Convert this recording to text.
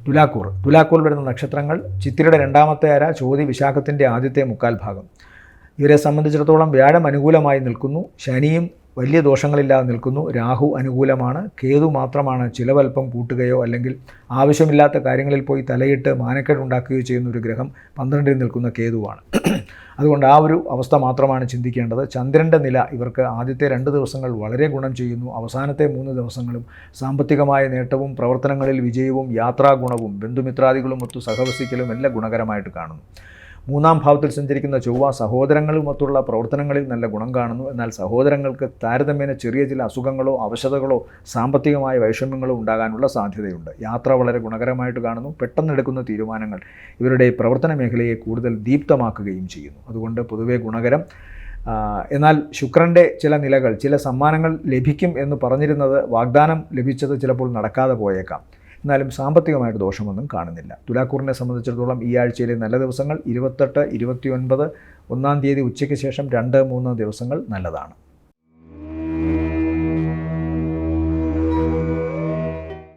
തുലാക്കൂർ വരുന്ന നക്ഷത്രങ്ങൾ ചിത്തിരയുടെ രണ്ടാമത്തെ അര, ചോതി വിശാഖത്തിൻ്റെ ആദ്യത്തെ മുക്കാൽ ഭാഗം. ഇവരെ സംബന്ധിച്ചിടത്തോളം വ്യാഴം അനുകൂലമായി നിൽക്കുന്നു, ശനിയും വലിയ ദോഷങ്ങളില്ലാതെ നിൽക്കുന്നു, രാഹു അനുകൂലമാണ്, കേതു മാത്രമാണ് ചിലവൽപ്പം കൂട്ടുകയോ അല്ലെങ്കിൽ ആവശ്യമില്ലാത്ത കാര്യങ്ങളിൽ പോയി തലയിട്ട് മാനക്കേടുണ്ടാക്കുകയോ ചെയ്യുന്ന ഒരു ഗ്രഹം 12ൽ നിൽക്കുന്ന കേതുവാണ്. അതുകൊണ്ട് ആ ഒരു അവസ്ഥ മാത്രമാണ് ചിന്തിക്കേണ്ടത്. ചന്ദ്രൻ്റെ നില ഇവർക്ക് ആദ്യത്തെ 2 ദിവസങ്ങൾ വളരെ ഗുണം ചെയ്യുന്നു. അവസാനത്തെ 3 ദിവസങ്ങളും സാമ്പത്തികമായ നേട്ടവും പ്രവർത്തനങ്ങളിൽ വിജയവും യാത്രാഗുണവും ബന്ധുമിത്രാദികളും ഒത്തു സഹവസിക്കലും എല്ലാം ഗുണകരമായിട്ട് കാണുന്നു. 3ാം ഭാവത്തിൽ സഞ്ചരിക്കുന്ന ചൊവ്വ സഹോദരങ്ങളുമൊത്തുള്ള പ്രവർത്തനങ്ങളിൽ നല്ല ഗുണം കാണുന്നു. എന്നാൽ സഹോദരങ്ങൾക്ക് താരതമ്യേന ചെറിയ ചില അസുഖങ്ങളോ അവശതകളോ സാമ്പത്തികമായ വൈഷമ്യങ്ങളോ ഉണ്ടാകാനുള്ള സാധ്യതയുണ്ട്. യാത്ര വളരെ ഗുണകരമായിട്ട് കാണുന്നു. പെട്ടെന്നെടുക്കുന്ന തീരുമാനങ്ങൾ ഇവരുടെ പ്രവർത്തന മേഖലയെ കൂടുതൽ ദീപ്തമാക്കുകയും ചെയ്യുന്നു. അതുകൊണ്ട് പൊതുവെ ഗുണകരം. എന്നാൽ ശുക്രൻ്റെ ചില നിലകൾ, ചില സമ്മാനങ്ങൾ ലഭിക്കും എന്ന് പറഞ്ഞിരുന്നത് വാഗ്ദാനം ലഭിച്ചത് ചിലപ്പോൾ നടക്കാതെ പോയേക്കാം. എന്നാലും സാമ്പത്തികമായിട്ട് ദോഷമൊന്നും കാണുന്നില്ല. തുലാക്കൂറിനെ സംബന്ധിച്ചിടത്തോളം ഈ ആഴ്ചയിലെ നല്ല ദിവസങ്ങൾ 28, 29, 1-ാം തീയതി ഉച്ചയ്ക്ക് ശേഷം 2, 3 ദിവസങ്ങൾ നല്ലതാണ്.